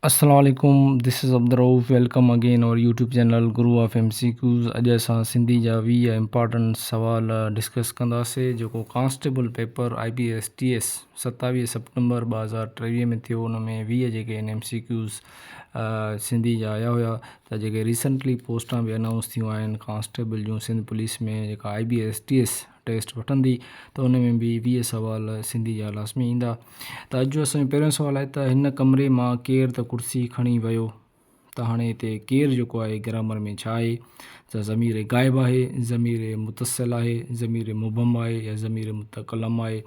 अस्सलाम वालेकुम, this is अब्दुर्रऊफ़। Welcome again और YouTube channel Guru of MCQs। अॼु असां सिंधी जा 20 इम्पॉर्टेंट सवाल डिस्कस कंदासीं जेको कांस्टेबल पेपर IBSTS 27 सितंबर 2023 में थियो। उन में 20 जेके आहिनि MCQs सिंधी जा आया हुआ। त जेके रिसेंटली पोस्टां बि अनाउंस थियूं आहिनि कांस्टेबल जूं सिंध पुलिस में जेका IBSTS टेस्ट वठंदी, त उन में बि 20 सवाल सिंधी जा लाज़मी ईंदा। त अॼु असांजो पहिरियों सुवालु आहे त हिन कमरे मां केरु त कुर्सी खणी वियो। त हाणे हिते केरु जेको आहे ग्रामर में छा आहे? त ज़मीर गाइब आहे, ज़मीर मुतसिल आहे, ज़मीर मुबम आहे या ज़मीर मुतकलम आहे।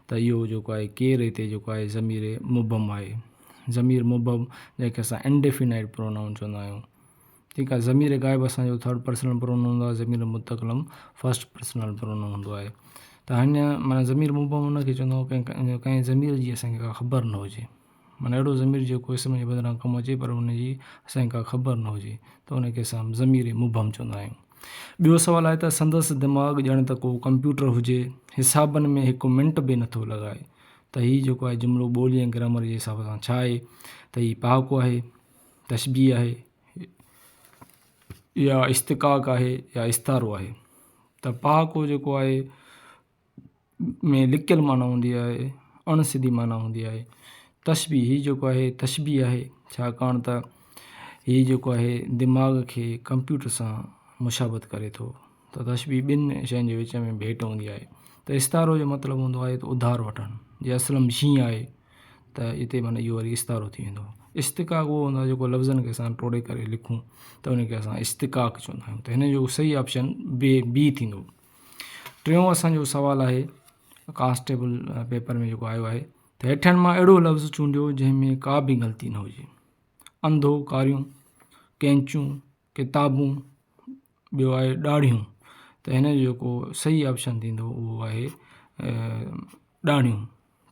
त इहो जेको आहे केरु हिते जेको आहे ज़मीर मुबम आहे। ज़मीर मुबम जंहिंखे असां इंडेफिनाइट प्रोनाउन चवंदा आहियूं। ठीकु आहे। ज़मीर गाइब असांजो थर्ड पर्सनल प्रोनाउन हूंदो आहे, ज़मीर मुतकलम फर्स्ट पर्सनल प्रोनाउन हूंदो आहे। त हिन माना ज़मीर मुबम हुनखे चवंदो कंहिं ज़मीर जी असांखे का ख़बर न हुजे, माना अहिड़ो ज़मीर जेको इसम जे बदिरां कमु अचे पर हुनजी असांखे का ख़बर न हुजे, त हुनखे असां ज़मीर मुबम चवंदा आहियूं। ॿियो सुवालु आहे त संदसि दिमाग़ु ॼण त को कंप्यूटर हुजे, हिसाबनि में 1 मिंट बि नथो लॻाए। त हीउ जेको आहे जुमिलो ॿोली ऐं ग्रामर जे हिसाब सां छा आहे? त हीउ पहाको आहे, तशबीह आहे, या इस्तिक़ाक़ आहे या इस्तारो आहे। त पहाको जेको आहे में लिकियल माना हूंदी आहे, अणसिधी माना हूंदी आहे। तशबीह हीउ जेको आहे तशबीह आहे, छाकाणि त हीउ जेको आहे दिमाग़ खे कंप्यूटर सां मुशाबत करे थो। त तशबीह ॿिनि शयुनि जे विच में भेट हूंदी आहे। त इस्तारो जो मतिलबु हूंदो आहे त उधार वठणु, जे असलम शींहुं आहे त हिते माना इहो वरी इस्तारो थी वेंदो। इस्तिक़ाक़ उहो हूंदो आहे जेको लफ़्ज़नि खे असां टोड़े करे लिखूं, त उनखे असां इस्तिक़ाक़ चवंदा आहियूं। त हिन जो सही ऑप्शन बी थींदो। टियों असांजो सुवालु आहे कांस्टेबल पेपर में जेको आयो आहे, त हेठनि मां अहिड़ो लफ़्ज़ चूंडियो जंहिंमें का बि ग़लती न हुजे। अंधो कारियूं, कैंचूं, किताबूं, ॿियो आहे ॾाढ़ियूं। त हिन जो जेको सही ऑप्शन थींदो उहो आहे ॾाढ़ियूं।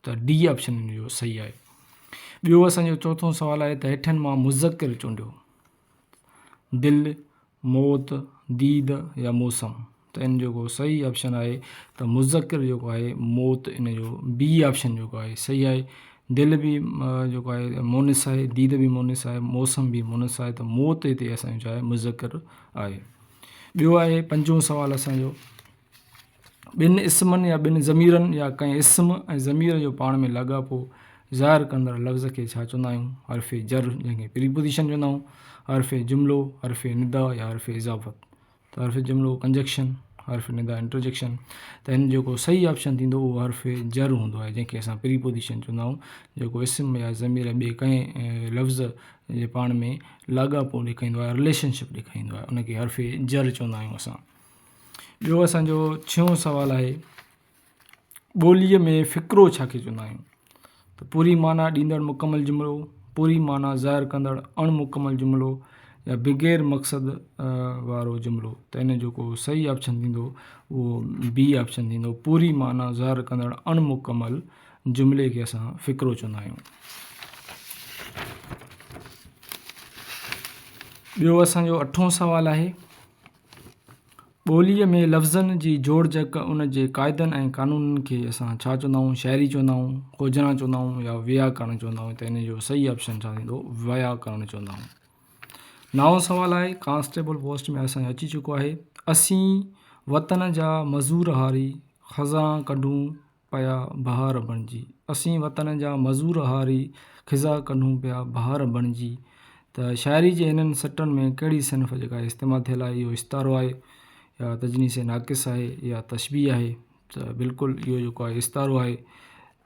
त डी ऑप्शन हिन जो सही आहे। ॿियो असांजो चोथों सुवालु आहे त हेठनि मां मुज़किर चूंडियो, दिलि, मौत, दीद या मौसम। त इन जो जेको सही ऑप्शन आहे त मुज़किर जेको आहे मौत, इन जो बी ऑप्शन जेको आहे सही आहे। दिलि बि जेको आहे मोनिस आहे, दीद बि मोनिस आहे, मौसम बि मोनिस आहे। त मौत हिते असांजो छा आहे मुज़किर आहे। ॿियो आहे पंजों सुवालु असांजो, ॿिनि इस्मनि या ॿिनि ज़मीरनि या कंहिं इस्म ऐं ज़मीर जो पाण में लाॻापो ज़ाहिर कंदड़ लफ़्ज़ खे छा चवंदा आहियूं? हर्फ़े जर, जंहिंखे प्रीपोज़िशन चवंदा आहियूं। हर्फ़े जुमिलो, हर्फ़े निदा या हर्फ़े इज़ाफ़त। त हर्फ़े जुमिलो कंजक्शन, हर्फ़े निदा इंटरजेक्शन। त हिन जेको सही ऑप्शन थींदो उहो हर्फ़े जर हूंदो आहे, जंहिंखे असां प्रीपोज़िशन चवंदा आहियूं, जेको इस्म या ज़मीर ॿिए कंहिं लफ़्ज़ जे पाण में लाॻापो ॾेखारींदो आहे, रिलेशनशिप ॾेखारींदो आहे, उनखे हर्फ़े जर चवंदा आहियूं असां। ॿियो असांजो छियों सुवालु आहे, ॿोलीअ में फ़िक्रो छाखे चवंदा आहियूं? त पूरी माना ॾींदड़ मुकमल जुमिलो, पूरी माना ज़ाहिर कंदड़ अणमुकमल जुमिलो या बग़ैर मक़सद वारो जुमिलो। त इन जो को सही ऑप्शन थींदो उहो बी ऑप्शन थींदो, पूरी माना ज़ाहिर कंदड़ अणमुकमल जुमिले खे असां फ़िक्रो चवंदा आहियूं। ॿियो असांजो अठों सुवालु आहे, ॿोलीअ में लफ़्ज़नि जी जोड़ जक उन जे क़ाइदनि ऐं क़ानूननि खे असां छा चवंदा आहियूं? शाइरी चवंदा आहियूं, खोजना चवंदा आहियूं या व्याकरण चवंदा आहियूं। त इन जो सही ऑप्शन छा थींदो? व्याकरण चवंदा आहियूं। 9 सुवालु आहे, कांस्टेबल पोस्ट में असांजो अची चुको आहे, असीं वतन जा मज़ूर हारी ख़ज़ां कढूं पिया बहार बणिजी। असीं वतन जा मज़ूर हारी ख़ज़ा कढूं पिया बहार बणिजी। त शाइरी जे हिननि सटनि में कहिड़ी सिन्फ़ जेका इस्तेमालु थियल आहे? इहो इस्तारो आहे या तजनीस नाक़िस आहे या तशबीह आहे? त बिल्कुलु इहो जेको आहे इस्तारो आहे।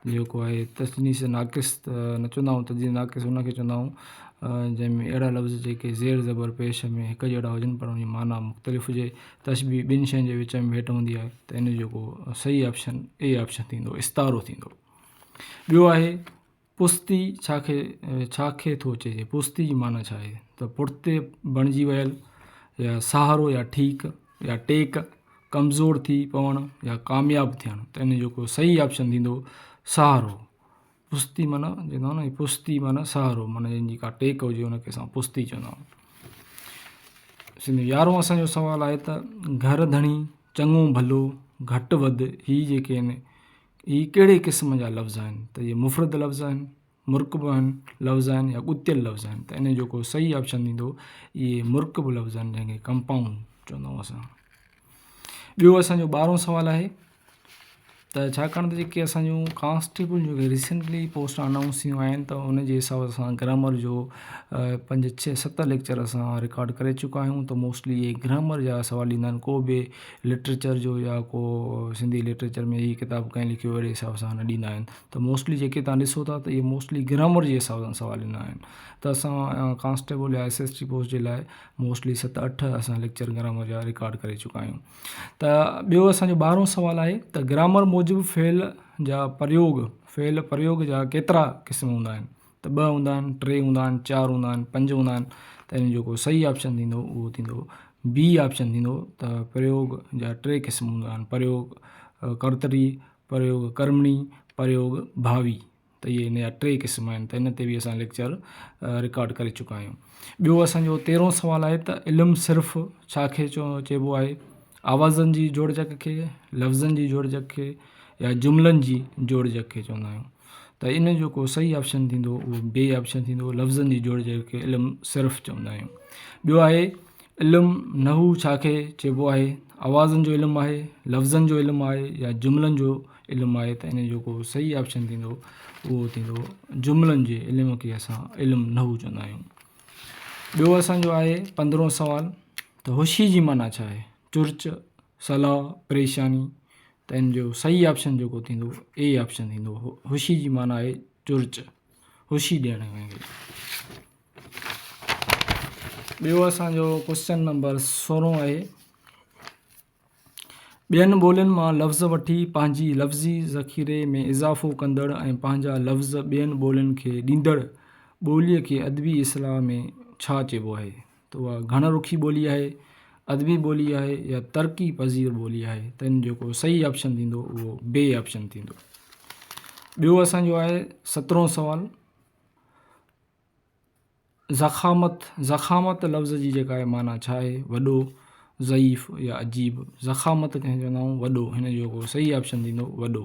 जेको आहे तजनीस नाक़िस त न चवंदा आहियूं, तजनीस नाक़िस हुनखे चवंदा आहियूं जंहिंमें अहिड़ा लफ़्ज़ जेके ज़ेर ज़बर पेश में हिकु जहिड़ा हुजनि पर उनजी माना मुख़्तलिफ़ हुजे। तशबीह ॿिनि शयुनि जे विच में भेट हूंदी आहे। त इन जो जेको सही ऑप्शन ए ऑप्शन थींदो, इस्तारो थींदो। ॿियो आहे, पुस्ती छाखे थो चइजे? पुस्ती जी माना छा आहे? त पुठिते बणिजी वियल या सहारो या ठीकु या टेक, कमज़ोर थी पवणु या कामयाबु थियणु। त इन जो सही ऑप्शन थींदो सहारो। पुस्ती माना चवंदा आहियूं न, पुस्ती माना सहारो, माना जंहिंजी का टेक हुजे उनखे असां पुस्ती चवंदा आहियूं। सिंधी 11हों असांजो सुवालु आहे त घर धणी, चङो भलो, घटि वधि, हीअ जेके आहिनि हीअ कहिड़े क़िस्म जा लफ़्ज़ आहिनि? त इहे मुफ़रद लफ़्ज़ आहिनि, मुरकब आहिनि लफ़्ज़ आहिनि या ॻुतियल लफ़्ज़ आहिनि, त इन जेको सही ऑप्शन थींदो इहे मुरकब लफ़्ज़ आहिनि जंहिंखे कंपाउंड चवंदा आहियूं असां। ॿियो असांजो 12हों सुवालु आहे त छाकाणि त जेके असांजूं कांस्टेबल जेके रिसेंटली पोस्ट अनाउंस थियूं आहिनि त उन जे हिसाब सां ग्रामर जो 5, 6, 7 लेक्चर असां रिकॉर्ड करे चुका आहियूं। त मोस्टली इहे ग्रामर जा सवाल ईंदा आहिनि, को बि लिटरेचर जो या को सिंधी लिटरेचर में हीअ किताब कंहिं लिखियो अहिड़े हिसाब सां न ॾींदा आहिनि। त मोस्टली जेके तव्हां ॾिसो था त इहे मोस्टली ग्रामर जे हिसाब सां सवाल ईंदा आहिनि। त असां कांस्टेबल या SST पोस्ट जे लाइ मोस्टली 7, 8 असां लेक्चर ग्रामर जा रिकॉर्ड करे चुका आहियूं। त ॿियो असांजो 12हों सुवालु आहे त ग्रामर मूजिबि फ़ेल जा प्रयोग जा केतिरा क़िस्म हूंदा आहिनि? त 2 हूंदा आहिनि, 3 हूंदा आहिनि, 4 हूंदा आहिनि, 5 हूंदा आहिनि। त इन जेको सही ऑप्शन थींदो उहो थींदो बी ऑप्शन थींदो। त प्रयोग जा 3 क़िस्म हूंदा आहिनि, प्रयोग कर्तरी, प्रयोग कर्मणी, प्रयोग भावी। त इहे इन जा 3 क़िस्म आहिनि। त इन ते बि असां लेक्चर रिकॉर्ड करे चुका आहियूं। ॿियो असांजो 13हों सुवालु आहे त इल्मु सिर्फ़ु छाखे चइबो आहे? आवाज़नि जी जोड़जक खे, लफ़्ज़नि जी जोड़जक खे या जुमलनि जी जोड़जक खे चवंदा आहियूं। त इन जेको सही ऑप्शन थींदो उहो बे ऑप्शन थींदो, लफ़्ज़नि जी जोड़जक खे इल्मु सिर्फ़ु चवंदा आहियूं। ॿियो आहे इल्मु नहू छाखे चइबो आहे? आवाज़नि जो इल्मु आहे, लफ़्ज़नि जो इल्मु आहे या जुमलनि जो इल्मु आहे। त इन जेको सही ऑप्शन थींदो उहो थींदो जुमलनि जे इल्म खे असां इल्मु नहू चवंदा आहियूं। ॿियो असांजो आहे 15हों सुवालु त होशी जी माना छा आहे? चुर्च, सलाह, परेशानी। त इन जो सही ऑप्शन जेको थींदो ए ऑप्शन थींदो। होशी जी माना आहे चुर्च, होशी ॾियणु कंहिंखे। ॿियो असांजो क्वेश्चन नंबर 16 आहे ॿियनि ॿोलियुनि मां लफ़्ज़ वठी पंहिंजी लफ़्ज़ी ज़ख़ीरे में इज़ाफ़ो कंदड़ ऐं पंहिंजा लफ़्ज़ ॿियनि ॿोलियुनि खे ॾींदड़ ॿोलीअ खे अदबी इस्लाह में छा चइबो आहे? त उहा घण रुखी ॿोली आहे, अदबी ॿोली आहे या तरक़ी पज़ीर ॿोली आहे? त इन जेको सही ऑप्शन थींदो उहो बे ऑप्शन थींदो। ॿियो असांजो आहे 17हों सुवालु ज़ख़ामत लफ़्ज़ जी जेका आहे माना छा आहे? वॾो, ज़ईफ़ या अजीब। ज़ख़ामत कंहिं चवंदा आहियूं वॾो, हिन जो जेको सही ऑप्शन थींदो वॾो।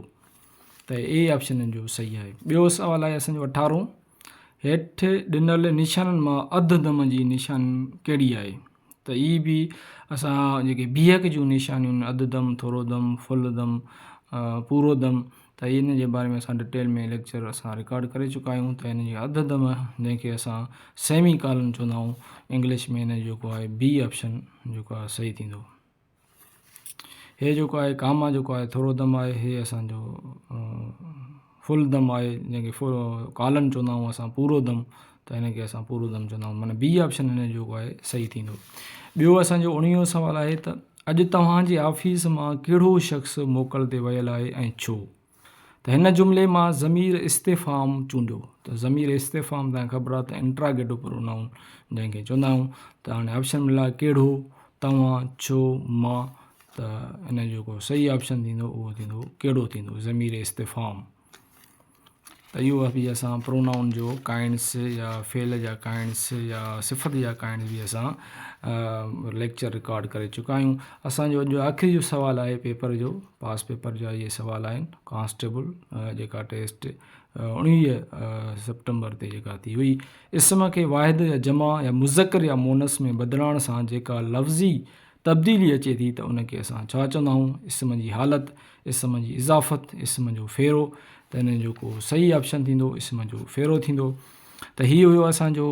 त ए ऑप्शन हिन जो सही आहे। ॿियो सुवालु आहे असांजो 18हों हेठि ॾिनल निशाननि मां अधु दम जी निशानी कहिड़ी आहे? त ई बि असां जेके बीहक जूं निशानियूं आहिनि, अधु दम, थोरो दम, फुल दम, पूरो दम, त इन जे बारे में असां डिटेल में लेक्चर असां रिकॉर्ड करे चुका आहियूं। त इन जे अधु दम जंहिंखे असां सेमी कॉलन चवंदा आहियूं इंग्लिश में, इन जेको आहे बी ऑप्शन जेको आहे सही थींदो। हे जेको आहे कामा जेको आहे थोरो दम आहे, हे असांजो फुल दम आहे जंहिंखे कॉलन चवंदा आहियूं असां पूरो दम। त हिनखे असां पूरो दम चवंदा आहियूं, माना बी ऑप्शन हिन जेको आहे सही थींदो। ॿियो असांजो 19हों सुवालु आहे त अॼु तव्हांजे ऑफिस मां कहिड़ो शख़्स मोकल ते वियल आहे ऐं छो? त हिन जुमिले मां ज़मीर इस्तिफ़ाम चूंडियो। त ज़मीर इस्तिफ़ाम तव्हांखे ख़बर आहे त इंट्रागेटिव प्रोनाउन जंहिंखे चवंदा आहियूं। त हाणे ऑप्शन मिला कहिड़ो, तव्हां, छो, मां। त इन जेको सही ऑप्शन थींदो उहो थींदो कहिड़ो थींदो, ज़मीर इस्तिफ़ाम। त इहो बि असां प्रोनाउन जो काइंड्स या फेल जा काइंड्स या सिफ़त जा काइंड्स बि असां लेक्चर रिकॉर्ड करे चुका आहियूं। असांजो अॼु आख़िरी जो सुवालु आहे पेपर जो, पास पेपर जा इहे सुवाल आहिनि कांस्टेबल जेका टेस्ट 19 सितंबर ते जेका थी हुई। इस्म खे वाहिद या जमा या मुज़कर या मोनस में बदिलाइण सां जेका लफ़्ज़ी तब्दीली अचे थी त उनखे असां छा चवंदा आहियूं? इस्म जी हालत, इस्म जी इज़ाफ़त, इस्म जो फेरो। त इन जेको सही ऑप्शन थींदो इस्म जो फेरो थींदो। त हीअ हुयो असांजो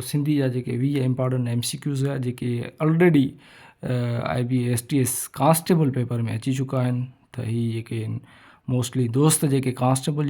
सिंधी जा जेके 20 इम्पॉर्टेंट MCQs हुआ जेके ऑलरेडी IBSTS कांस्टेबल पेपर में अची चुका आहिनि। त हीअ जेके मोस्टली दोस्त जेके कांस्टेबल जी